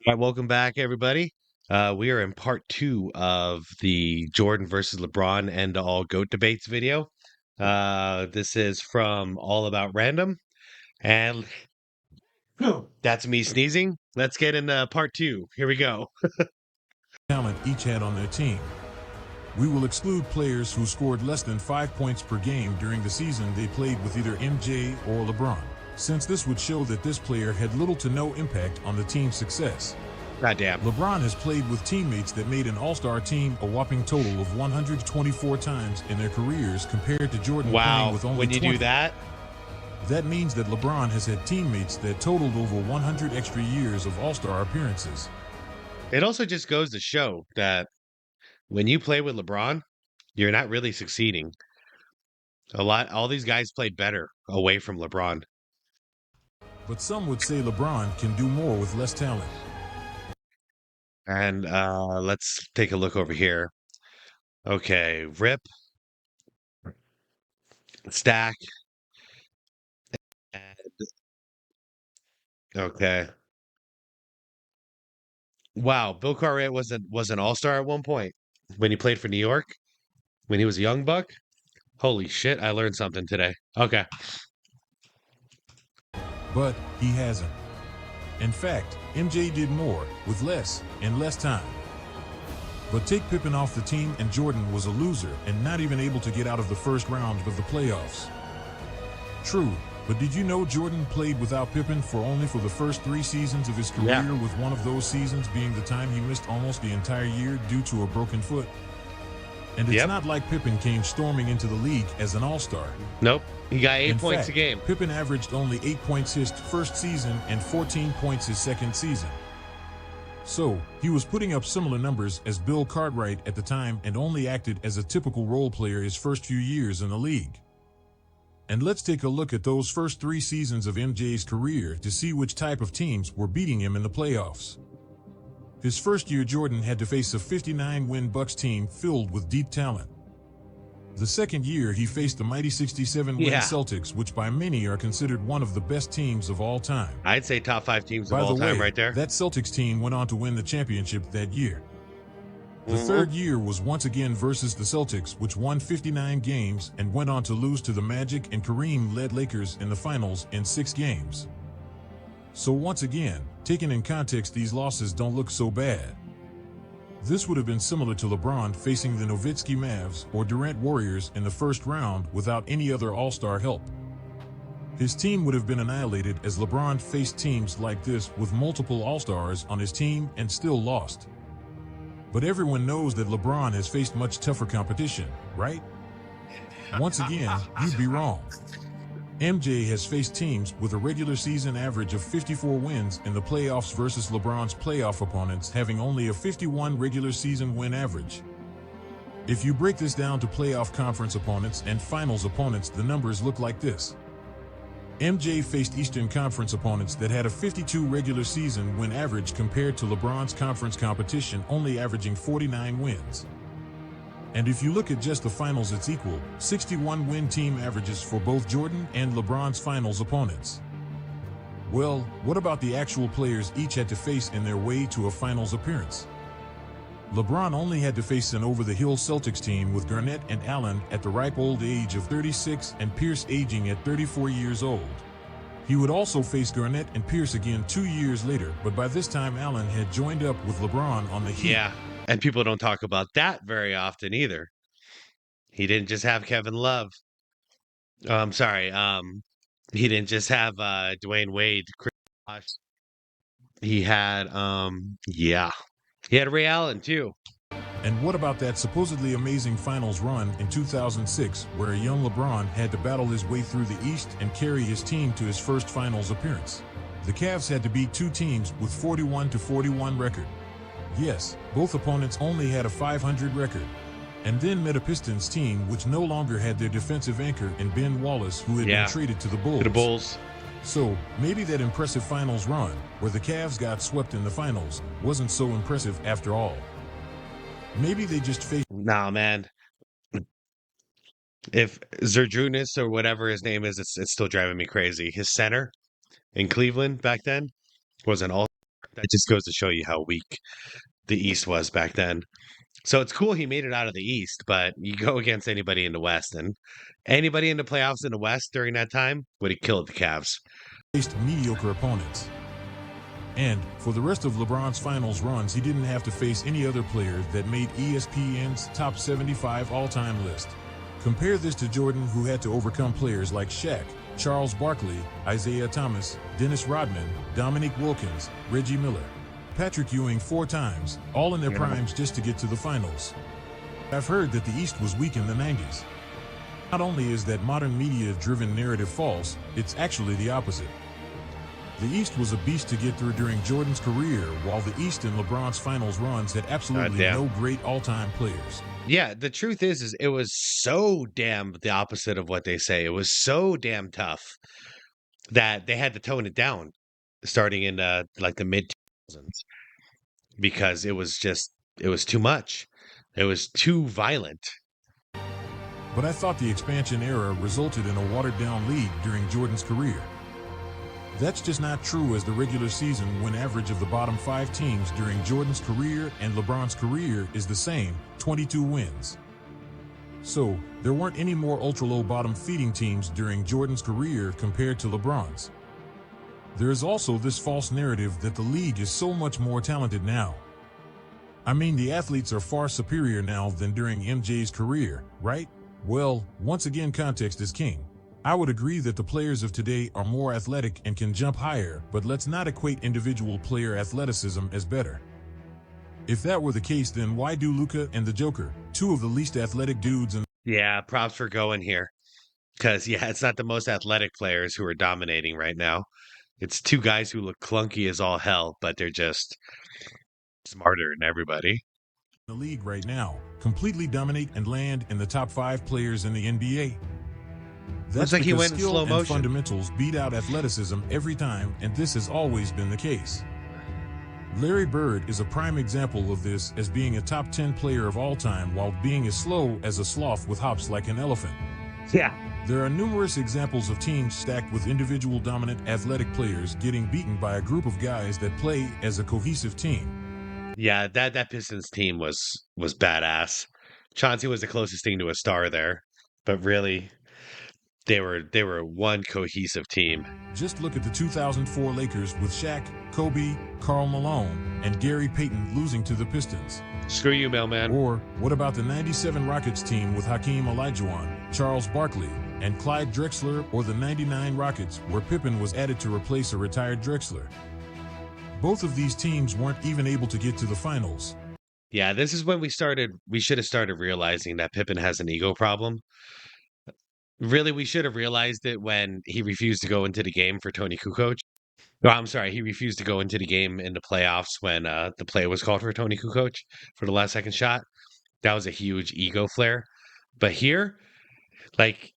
All right, welcome back, everybody. We are in part two of the Jordan versus LeBron and all GOAT debates video. This is from All About Random, and that's me sneezing. Let's get into part two. Here we go. Talent each had on their team. We will exclude players who scored less than 5 points per game during the season they played with either MJ or LeBron, since this would show that this player had little to no impact on the team's success. Goddamn. LeBron has played with teammates that made an all-star team a whopping total of 124 times in their careers compared to Jordan playing Wow. with only When you 20. do that, That means that LeBron has had teammates that totaled over 100 extra years of all-star appearances. it also just goes to show that when you play with LeBron, you're not really succeeding. All these guys played better away from LeBron. But some would say LeBron can do more with less talent. And let's take a look over here. Okay, Rip, Stack, and okay. Wow, Bill Cartwright was an all-star at one point when he played for New York, when he was a young buck. Holy shit, I learned something today. Okay. But he hasn't. In fact, MJ did more with less and less time. But take Pippen off the team and Jordan was a loser and not even able to get out of the first round of the playoffs. True, but did you know Jordan played without Pippen for the first 3 seasons of his career, Yeah. with one of those seasons being the time he missed almost the entire year due to a broken foot? And it's Yep. not like Pippen came storming into the league as an all-star. Nope. He got 8 In points fact, a game. Pippen averaged only 8 points his first season and 14 points his second season. So, he was putting up similar numbers as Bill Cartwright at the time and only acted as a typical role player his first few years in the league. And let's take a look at those first 3 seasons of MJ's career to see which type of teams were beating him in the playoffs. His first year, Jordan had to face a 59-win Bucks team filled with deep talent. The second year, he faced the mighty 67-win Yeah. Celtics, which by many are considered one of the best teams of all time. I'd say top 5 teams of By all the time way, right there. that Celtics team went on to win the championship that year. The Mhm. third year was once again versus the Celtics, which won 59 games and went on to lose to the Magic and Kareem-led Lakers in the finals in 6 games. So once again, taken in context, these losses don't look so bad. This would have been similar to LeBron facing the Nowitzki Mavs or Durant Warriors in the first round without any other all-star help. His team would have been annihilated as LeBron faced teams like this with multiple all-stars on his team and still lost. But everyone knows that LeBron has faced much tougher competition, right? Once again, you'd be wrong. MJ has faced teams with a regular season average of 54 wins in the playoffs versus LeBron's playoff opponents having only a 51 regular season win average. If you break this down to playoff conference opponents and finals opponents, the numbers look like this. MJ faced Eastern Conference opponents that had a 52 regular season win average compared to LeBron's conference competition only averaging 49 wins. And if you look at just the finals, it's equal, 61 win team averages for both Jordan and LeBron's finals opponents. Well, what about the actual players each had to face in their way to a finals appearance? LeBron only had to face an over-the-hill Celtics team with Garnett and Allen at the ripe old age of 36 and Pierce aging at 34 years old. He would also face Garnett and Pierce again 2 years later, but by this time Allen had joined up with LeBron on the Heat. Yeah. And people don't talk about that very often either. He didn't just have Kevin Love. I'm sorry. He didn't just have Dwayne Wade, Chris Bosh. He had yeah. He had Ray Allen too. And what about that supposedly amazing finals run in 2006 where a young LeBron had to battle his way through the East and carry his team to his first finals appearance? The Cavs had to beat 2 teams with 41-41 record. Yes, both opponents only had a 500 record. And then met a Pistons team which no longer had their defensive anchor in Ben Wallace, who had Yeah. been traded to the Bulls. To the Bulls. So, maybe that impressive finals run, where the Cavs got swept in the finals, wasn't so impressive after all. Maybe they just faced... Nah, man. If Zerdrunas or whatever his name is, it's still driving me crazy. His center in Cleveland back then was an all. That just goes to show you how weak the East was back then. So it's cool he made it out of the East, but you go against anybody in the West, and anybody in the playoffs in the West during that time would have killed the Cavs. Faced mediocre opponents. And for the rest of LeBron's finals runs, he didn't have to face any other player that made ESPN's top 75 all-time list. Compare this to Jordan, who had to overcome players like Shaq, Charles Barkley, Isaiah Thomas, Dennis Rodman, Dominique Wilkins, Reggie Miller, Patrick Ewing 4 times, all in their primes just to get to the finals. I've heard that the East was weak in the 90s. Not only is that modern media-driven narrative false, it's actually the opposite. The East was a beast to get through during Jordan's career, while the East in LeBron's finals runs had absolutely no great all-time players. Yeah, the truth is it was so damn the opposite of what they say. It was so damn tough that they had to tone it down starting in like the mid 2000s because it was too much. It was too violent. But I thought the expansion era resulted in a watered-down league during Jordan's career. That's just not true, as the regular season win average of the bottom 5 teams during Jordan's career and LeBron's career is the same, 22 wins. So, there weren't any more ultra-low bottom feeding teams during Jordan's career compared to LeBron's. There is also this false narrative that the league is so much more talented now. I mean, the athletes are far superior now than during MJ's career, right? Well, once again, context is king. I would agree that the players of today are more athletic and can jump higher, but let's not equate individual player athleticism as better. If that were the case, then why do Luka and the Joker, 2 of the least athletic dudes in... Yeah, props for going here. Because, yeah, it's not the most athletic players who are dominating right now. It's 2 guys who look clunky as all hell, but they're just smarter than everybody. The league right now completely dominate and land in the top 5 players in the NBA. That's like he because went in skill slow and motion. fundamentals beat out athleticism every time, and this has always been the case. Larry Bird is a prime example of this, as being a top 10 player of all time while being as slow as a sloth with hops like an elephant. Yeah. There are numerous examples of teams stacked with individual dominant athletic players getting beaten by a group of guys that play as a cohesive team. Yeah, that Pistons team was badass. Chauncey was the closest thing to a star there, but really they were one cohesive team. Just look at the 2004 Lakers with Shaq, Kobe, Karl Malone, and Gary Payton losing to the Pistons. Screw you, mailman. Or what about the 97 Rockets team with Hakeem Olajuwon, Charles Barkley, and Clyde Drexler, or the 99 Rockets where Pippen was added to replace a retired Drexler? Both of these teams weren't even able to get to the finals. Yeah, this is when we should have started realizing that Pippen has an ego problem. Really, we should have realized it when he refused to go into the game for Tony Kukoc. No, I'm sorry, he refused to go into the game in the playoffs when the play was called for Tony Kukoc for the last second shot. That was a huge ego flare. But here, like,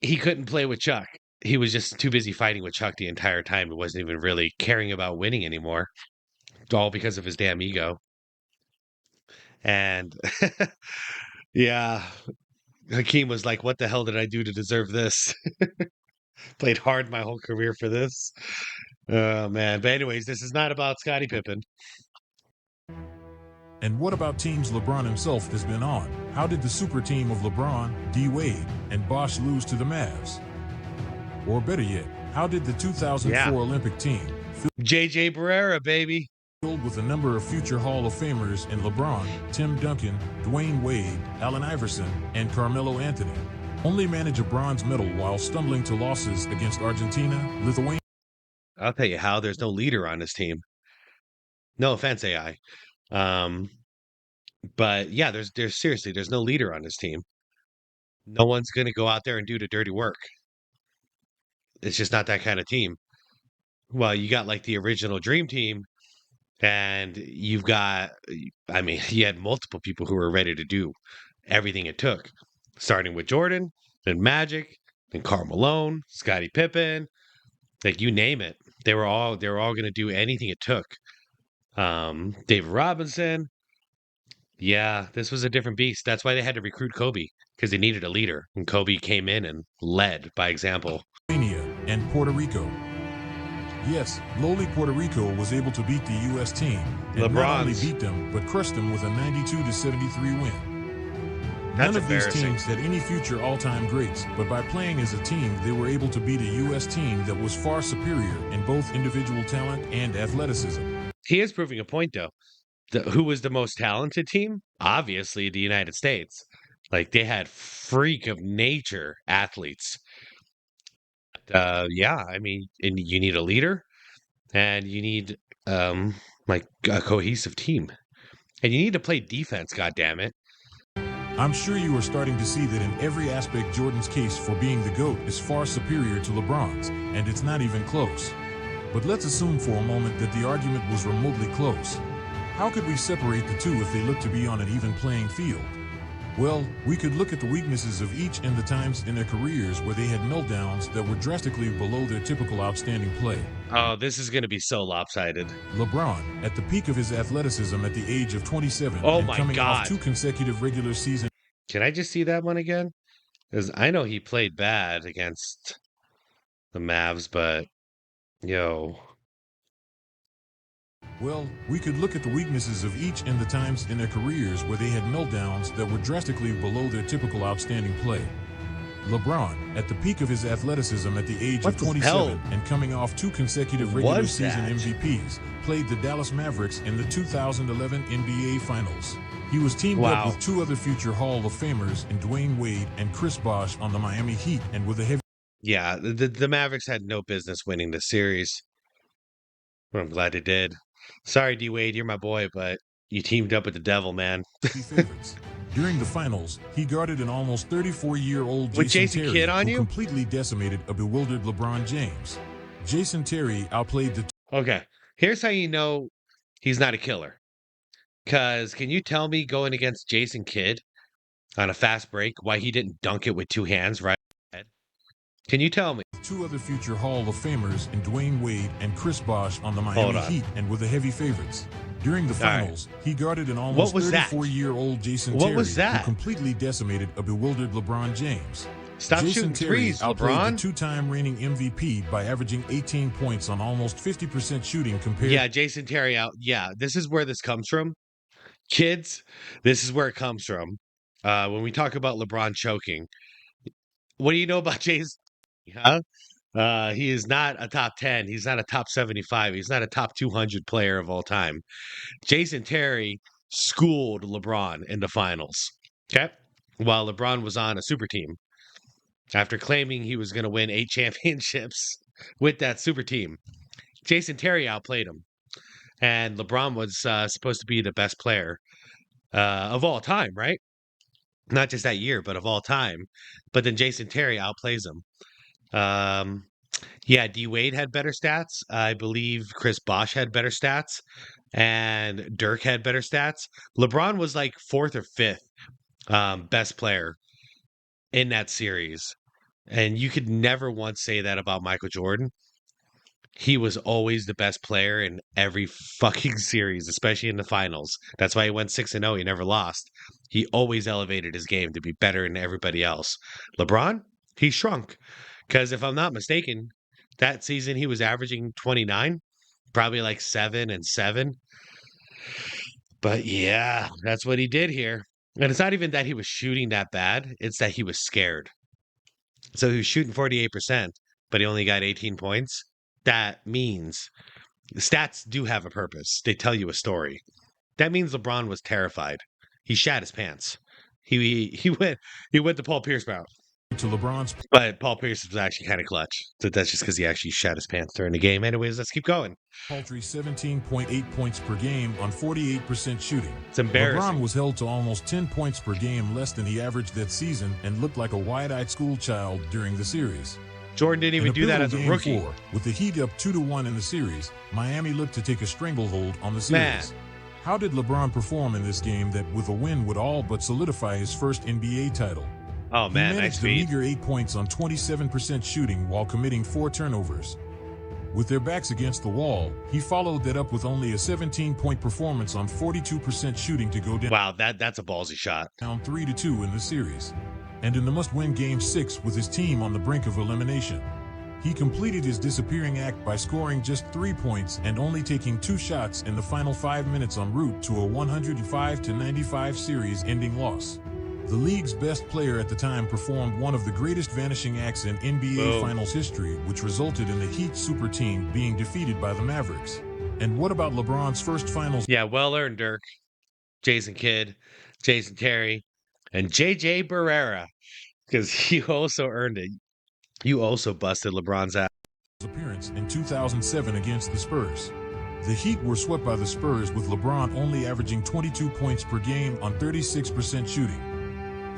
he couldn't play with Chuck. He was just too busy fighting with Chuck the entire time. He wasn't even really caring about winning anymore. All because of his damn ego. And yeah, Hakeem was like, what the hell did I do to deserve this? Played hard my whole career for this. Oh, man. But anyways, this is not about Scottie Pippen. And what about teams LeBron himself has been on? How did the super team of LeBron, D. Wade, and Bosh lose to the Mavs? Or better yet, how did the 2004 Olympic team, J.J. Barrera, baby, filled with a number of future Hall of Famers in LeBron, Tim Duncan, Dwayne Wade, Allen Iverson, and Carmelo Anthony, only manage a bronze medal while stumbling to losses against Argentina, Lithuania? I'll tell you how, there's no leader on this team. No offense, AI. But yeah, there's seriously, there's no leader on this team. No one's going to go out there and do the dirty work. It's just not that kind of team. Well, you got like the original Dream Team, and you've got, I mean, you had multiple people who were ready to do everything it took, starting with Jordan, then Magic, then Karl Malone, Scottie Pippen, like you name it. They were all going to do anything it took. David Robinson. Yeah, this was a different beast. That's why they had to recruit Kobe, because they needed a leader. And Kobe came in and led by example. And Puerto Rico. Yes, lowly Puerto Rico was able to beat the U.S. team, and not only LeBron's. beat them, but crushed them with a 92-73 win. That's None of these embarrassing. teams had any future all-time greats, but by playing as a team, they were able to beat a U.S. team that was far superior in both individual talent and athleticism. He is proving a point, though. Who was the most talented team? Obviously, the United States. Like, they had freak of nature athletes. Yeah, I mean, and you need a leader, and you need like a cohesive team, and you need to play defense. God damn it! I'm sure you are starting to see that in every aspect Jordan's case for being the GOAT is far superior to LeBron's, and it's not even close. But let's assume for a moment that the argument was remotely close. How could we separate the two if they look to be on an even playing field? Well, we could look at the weaknesses of each and the times in their careers where they had meltdowns that were drastically below their typical outstanding play. Oh, this is going to be so lopsided. LeBron, at the peak of his athleticism at the age of 27 Oh and my coming off God! 2 consecutive regular season. Can I just see that one again? Because I know he played bad against the Mavs, but yo, Well, we could look at the weaknesses of each and the times in their careers where they had meltdowns that were drastically below their typical outstanding play. LeBron, at the peak of his athleticism at the age what of the 27 hell and coming off 2 consecutive regular was season that? MVPs, played the Dallas Mavericks in the 2011 NBA Finals. He was teamed up Wow. with 2 other future Hall of Famers in Dwayne Wade and Chris Bosh on the Miami Heat, and with a heavy Yeah, the Mavericks had no business winning this series. Well, I'm glad they did. Sorry, D Wade, you're my boy, but you teamed up with the devil, man. favorites. During the finals, he guarded an almost 34-year-old With Jason Jason Terry, Kidd on who you? completely decimated a bewildered LeBron James. Jason Terry outplayed the Okay, here's how you know he's not a killer. Because can you tell me going against Jason Kidd on a fast break why he didn't dunk it with two hands right ahead? Can you tell me? 2 other future Hall of Famers in Dwayne Wade and Chris Bosh on the Hold Miami on. Heat, and were the heavy favorites. During the All right. finals, he guarded an almost was that? 34-year-old Jason What Terry, was who that? completely decimated a bewildered LeBron James. Stop Jason shooting Terry threes, outplayed LeBron. the 2-time reigning MVP by averaging 18 points on almost 50% shooting compared Yeah, Jason Terry out. Yeah, this is where this comes from. Kids, this is where it comes from. When we talk about LeBron choking, what do you know about Jason? Huh? He is not a top 10. He's not a top 75. He's not a top 200 player of all time. Jason Terry schooled LeBron in the finals. Okay. While LeBron was on a super team after claiming he was going to win 8 championships with that super team, Jason Terry outplayed him. And LeBron was supposed to be the best player of all time, right? Not just that year, but of all time. But then Jason Terry outplays him. Um, Yeah, D Wade had better stats. I believe Chris Bosh had better stats, and Dirk had better stats. LeBron was like fourth or fifth best player in that series, and you could never once say that about Michael Jordan. He was always the best player in every fucking series, especially in the finals. That's why he went 6-0. He never lost. He always elevated his game to be better than everybody else. LeBron, he shrunk. Because if I'm not mistaken, that season he was averaging 29, probably like 7 and 7. But yeah, that's what he did here. And it's not even that he was shooting that bad, it's that he was scared. So he was shooting 48%, but he only got 18 points. That means stats do have a purpose. They tell you a story. That means LeBron was terrified. He shat his pants. He went the Paul Pierce route. to LeBron's But Paul Pierce was actually kind of clutch. So that's just because he actually shat his pants during the game. Anyways, let's keep going. paltry 17.8 points per game on 48% shooting. It's embarrassing. LeBron was held to almost 10 points per game less than he averaged that season and looked like a wide-eyed schoolchild during the series. Jordan didn't even do that as a Game rookie. 4, with the Heat up 2-1 in the series, Miami looked to take a stranglehold on the series. Man. How did LeBron perform in this game that with a win would all but solidify his first NBA title? Oh, man, he nice managed a feed. meager 8 points on 27% shooting while committing 4 turnovers. With their backs against the wall, he followed that up with only a 17-point performance on 42% shooting to go Wow, that's a ballsy shot. down 3-2 in the series. And in the must-win Game 6 with his team on the brink of elimination. He completed his disappearing act by scoring just 3 points and only taking 2 shots in the final 5 minutes en route to a 105-95 series-ending loss. The league's best player at the time performed one of the greatest vanishing acts in NBA Boom. Finals history, which resulted in the Heat super team being defeated by the Mavericks. And what about LeBron's first Finals? Yeah, well earned, Dirk. Jason Kidd, Jason Terry, and JJ Barrera, because you also earned it. You also busted LeBron's ass. Appearance in 2007 against the Spurs. The Heat were swept by the Spurs with LeBron only averaging 22 points per game on 36% shooting.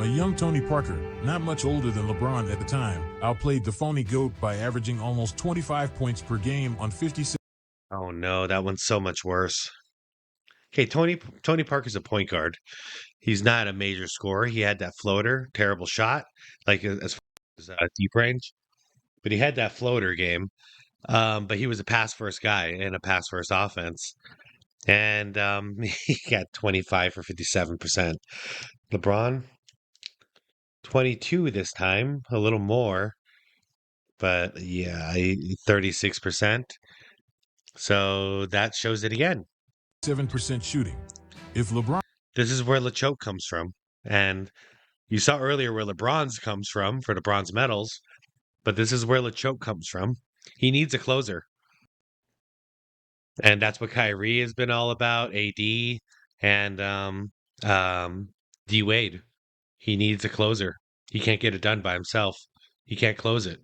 A young Tony Parker, not much older than LeBron at the time, outplayed the phony GOAT by averaging almost 25 points per game on 56. Oh no, that one's so much worse. Okay, Tony Parker's a point guard. He's not a major scorer. He had that floater, terrible shot, like as far as deep range, but he had that floater game. But he was a pass first guy in a pass first offense, and he got 25 for 57%. LeBron 22 this time, a little more, but yeah, 36%. So that shows it again. 7% shooting. If LeBron This is where LeChoke comes from. And you saw earlier where LeBron's comes from for the bronze medals, but this is where LeChoke comes from. He needs a closer. And that's what Kyrie has been all about, AD and um, D Wade. He needs a closer. He can't get it done by himself. He can't close it.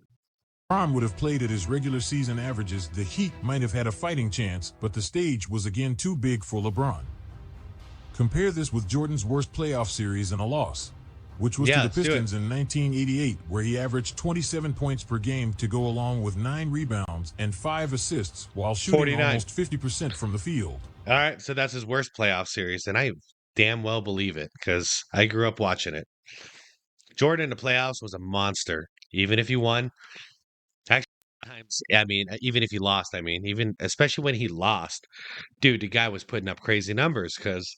would have played at his regular season averages, the Heat might have had a fighting chance, but the stage was again too big for LeBron. Compare this with Jordan's worst playoff series and a loss, which was to Yeah, the let's do it. Pistons in 1988, where he averaged 27 points per game to go along with 9 rebounds and 5 assists while shooting 49. almost 50% from the field. All right, so that's his worst playoff series, and I damn well believe it because I grew up watching it. Jordan in the playoffs was a monster. Even if he won, actually, times I mean, even if he lost, I mean, even especially when he lost, dude, the guy was putting up crazy numbers because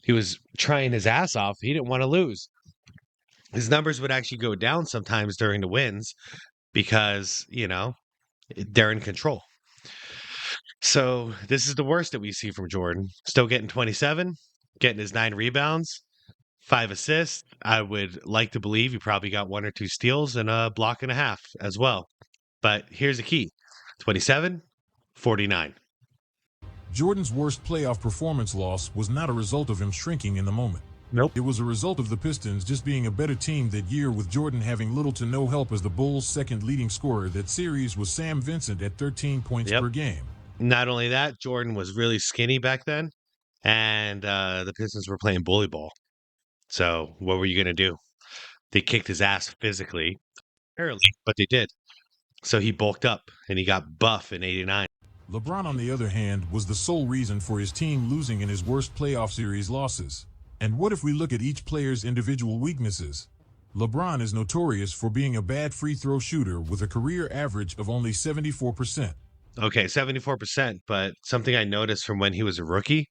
he was trying his ass off. He didn't want to lose. His numbers would actually go down sometimes during the wins because they're in control. So this is the worst that we see from Jordan. Still getting 27, getting his 9 rebounds, 5 assists. I would like to believe he probably got 1 or 2 steals and a block and a half as well. But here's the key: 27, 49. Jordan's worst playoff performance loss was not a result of him shrinking in the moment. Nope. It was a result of the Pistons just being a better team that year, with Jordan having little to no help as the Bulls' second leading scorer. That series was Sam Vincent at 13 points Yep. per game. Not only that, Jordan was really skinny back then, and the Pistons were playing bully ball. So what were you going to do? They kicked his ass physically, barely, but they did. So he bulked up and he got buff in 89. LeBron, on the other hand, was the sole reason for his team losing in his worst playoff series losses. And what if we look at each player's individual weaknesses? LeBron is notorious for being a bad free throw shooter with a career average of only 74%. Okay, 74%. But something I noticed from when he was a rookie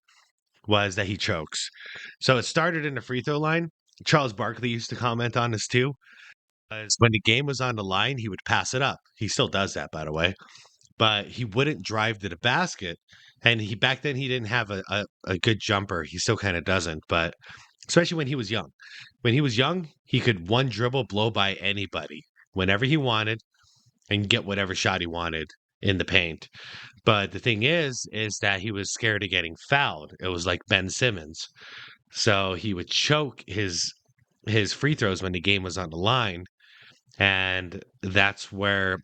was that he chokes. So it started in the free throw line. Charles Barkley used to comment on this too. As when the game was on the line, he would pass it up. He still does that, by the way. But he wouldn't drive to the basket. And he back then he didn't have a good jumper. He still kind of doesn't, but especially when he was young. When he was young, he could one dribble blow by anybody whenever he wanted and get whatever shot he wanted in the paint. But the thing is that he was scared of getting fouled. It was like Ben Simmons. So he would choke his free throws when the game was on the line. And that's where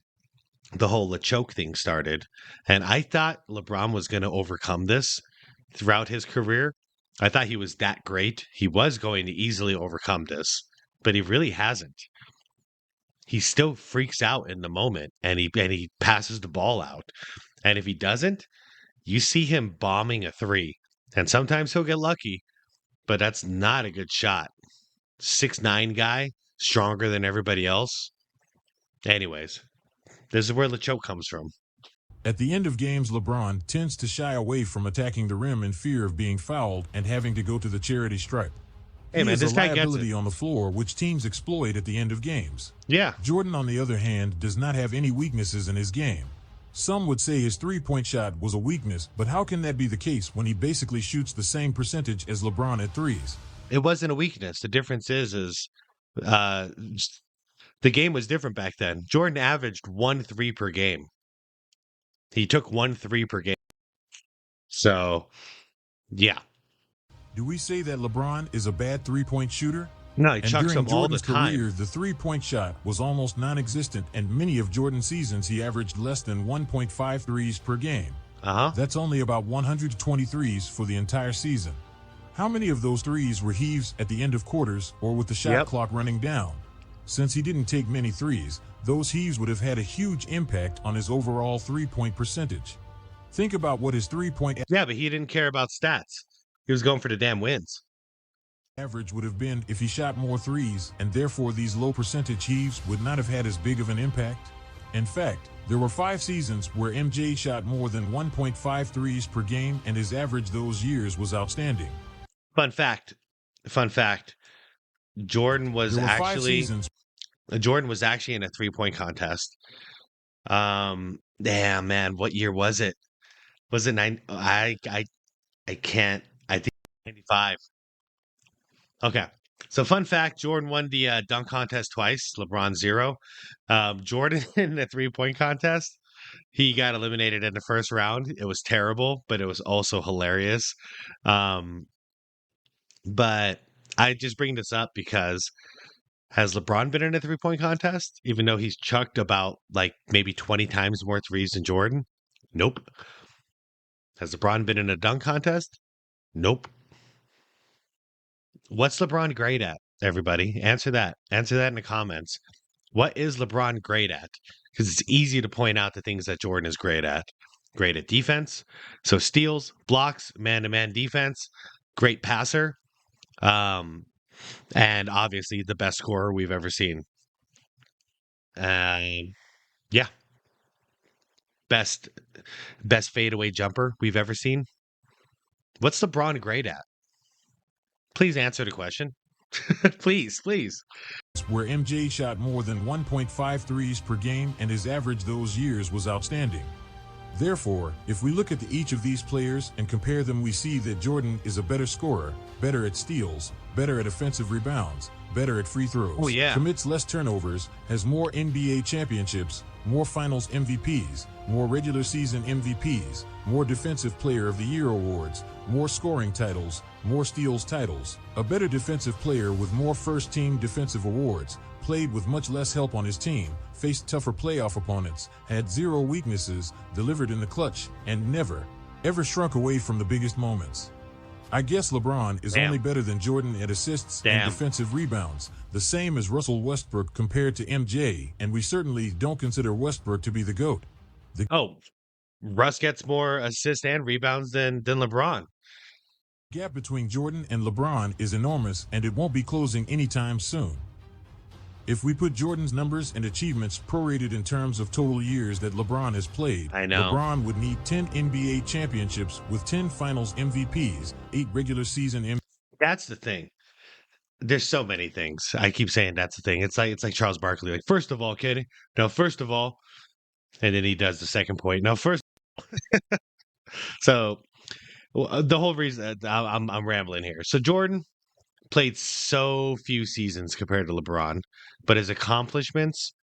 the whole choke thing started. And I thought LeBron was going to overcome this throughout his career. I thought he was that great. He was going to easily overcome this, but he really hasn't. He still freaks out in the moment and he passes the ball out. And if he doesn't, you see him bombing a 3. And sometimes he'll get lucky, but that's not a good shot. 6'9" guy, stronger than everybody else. Anyways, this is where LeChoke comes from. At the end of games, LeBron tends to shy away from attacking the rim in fear of being fouled and having to go to the charity stripe. Hey, He man, is a this guy gets it. liability on the floor, which teams exploit at the end of games. Yeah. Jordan, on the other hand, does not have any weaknesses in his game. Some would say his three-point shot was a weakness, but how can that be the case when he basically shoots the same percentage as LeBron at threes? It wasn't a weakness. The difference is uh, the game was different back then. Jordan averaged 1 3 per game. He took 1 3 per game. So, yeah. Do we say that LeBron is a bad three-point shooter? No, he And chucks during them all the Jordan's time. career, the three-point shot was almost non-existent, and many of Jordan's seasons he averaged less than 1.5 threes per game. Uh huh. That's only about 120 threes for the entire season. How many of those threes were heaves at the end of quarters or with the shot Yep. clock running down? Since he didn't take many threes, those heaves would have had a huge impact on his overall three-point percentage. Think about what his three-point Yeah, but he didn't care about stats. He was going for the damn wins. average would have been if he shot more threes, and therefore these low percentage heaves would not have had as big of an impact. In fact, there were 5 seasons where MJ shot more than 1.5 threes per game, and his average those years was outstanding. Fun fact. Fun fact. Jordan was There were 5 actually seasons Jordan was actually in a 3 point contest. Damn man, what year was it? Was it nine? I can't. I think 95. Okay. So fun fact: Jordan won the dunk contest twice. LeBron zero. Jordan in the 3 point contest, he got eliminated in the first round. It was terrible, but it was also hilarious. Um, but I just bring this up because has LeBron been in a 3 point contest, even though he's chucked about like maybe 20 times more threes than Jordan? Nope. Has LeBron been in a dunk contest? Nope. What's LeBron great at? Everybody, answer that. Answer that in the comments. What is LeBron great at? Because it's easy to point out the things that Jordan is great at. Great at defense. So steals, blocks, man to man defense, great passer, um, and obviously the best scorer we've ever seen. And yeah, best best fadeaway jumper we've ever seen. What's LeBron great at? Please answer the question. Please, please. where MJ shot more than 1.5 threes per game, and his average those years was outstanding. Therefore, if we look at each of these players and compare them, we see that Jordan is a better scorer, better at steals, better at offensive rebounds, better at free Oh throws, yeah. commits less turnovers, has more NBA championships, more finals MVPs, more regular season MVPs, more defensive player of the year awards, more scoring titles, more steals titles, a better defensive player with more first team defensive awards, played with much less help on his team, faced tougher playoff opponents, had 0 weaknesses, delivered in the clutch, and never, ever shrunk away from the biggest moments. I guess LeBron is Damn. only better than Jordan at assists and Damn. defensive rebounds, the same as Russell Westbrook compared to MJ, and we certainly don't consider Westbrook to be the GOAT. Oh, Russ gets more assists and rebounds than LeBron. The gap between Jordan and LeBron is enormous, and it won't be closing anytime soon. If we put Jordan's numbers and achievements prorated in terms of total years that LeBron has played, I know. LeBron would need 10 NBA championships with 10 finals MVPs, 8 regular season MVPs. That's the thing. There's so many things. I keep saying that's the thing. It's like Charles Barkley. Like, first of all, kid. No, first of all, and then he does the second point. No, first. So the whole reason I'm rambling here. So Jordan played so few seasons compared to LeBron, but his accomplishments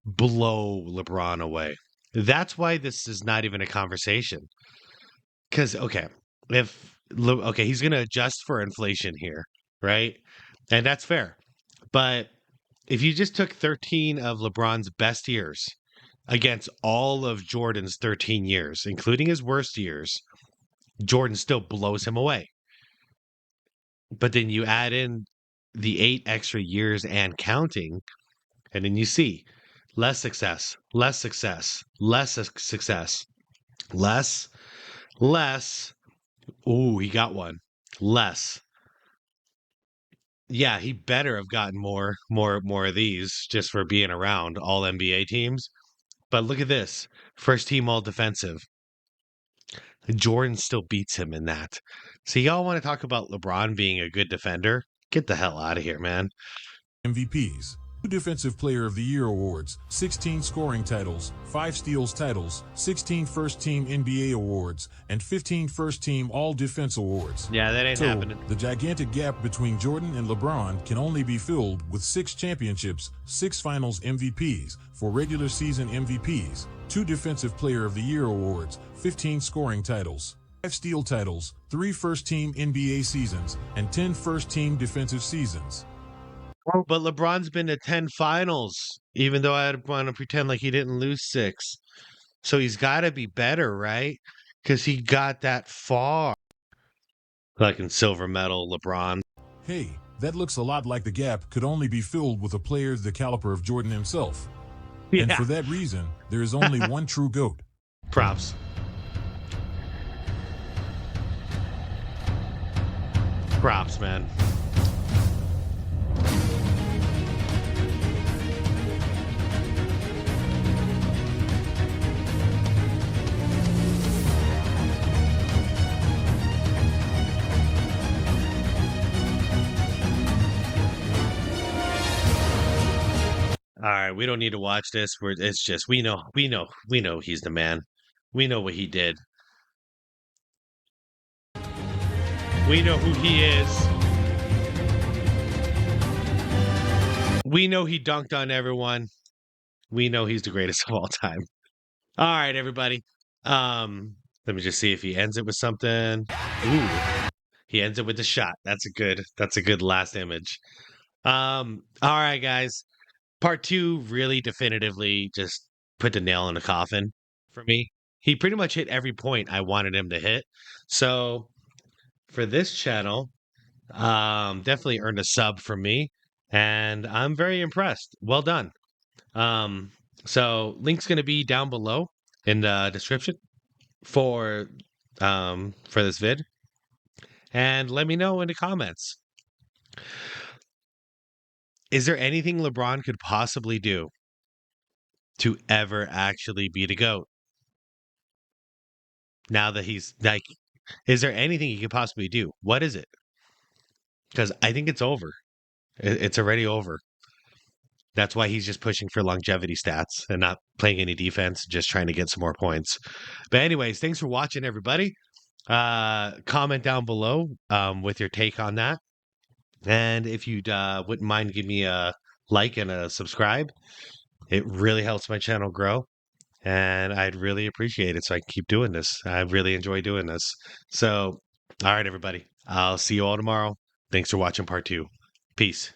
blow LeBron away. That's why this is not even a conversation. Because okay, okay, he's going to adjust for inflation here, right? And that's fair. But if you just took 13 of LeBron's best years against all of Jordan's 13 years, including his worst years, Jordan still blows him away. But then you add in the 8 extra years and counting, and then you see less success, less success, less success, less, less. Ooh, he got one. Less. Yeah, he better have gotten more of these just for being around all NBA teams. But look at this. First team all defensive. Jordan still beats him in that. So y'all want to talk about LeBron being a good defender? Get the hell out of here, man. MVPs, 2 Defensive Player of the Year awards, 16 scoring titles, 5 steals titles, 16 First Team NBA awards, and 15 First Team All-Defense awards. Yeah, that ain't So, happening. the gigantic gap between Jordan and LeBron can only be filled with 6 championships, 6 Finals MVPs, 4 regular season MVPs, 2 Defensive Player of the Year awards, 15 scoring titles, 5 steal titles, 3 First Team NBA seasons, and 10 First Team defensive seasons. But LeBron's been to 10 finals, even though I want to pretend like he didn't lose 6. So he's got to be better, right? Because he got that far. Like in silver medal, LeBron. Hey, that looks a lot like the gap could only be filled with a player the caliber of Jordan himself. And Yeah. for that reason, there is only one true GOAT. Props. Props, man. All right, we don't need to watch this. It's just we know he's the man. We know what he did. We know who he is. We know he dunked on everyone. We know he's the greatest of all time. All right, everybody. Let me just see if he ends it with something. Ooh, he ends it with a shot. That's a good last image. All right, guys. Part 2 really definitively just put the nail in the coffin for me. He pretty much hit every point I wanted him to hit. So for this channel, definitely earned a sub from me, and I'm very impressed. Well done. Um, so link's gonna be down below in the description for this vid, and let me know in the comments. Is there anything LeBron could possibly do to ever actually be the GOAT? Now that he's like, is there anything he could possibly do? What is it? Because I think it's over. It's already over. That's why he's just pushing for longevity stats and not playing any defense, just trying to get some more points. But anyways, thanks for watching, everybody. Comment down below with your take on that. And if you wouldn't mind, give me a like and a subscribe. It really helps my channel grow. And I'd really appreciate it so I can keep doing this. I really enjoy doing this. So, all right, everybody. I'll see you all tomorrow. Thanks for watching part 2. Peace.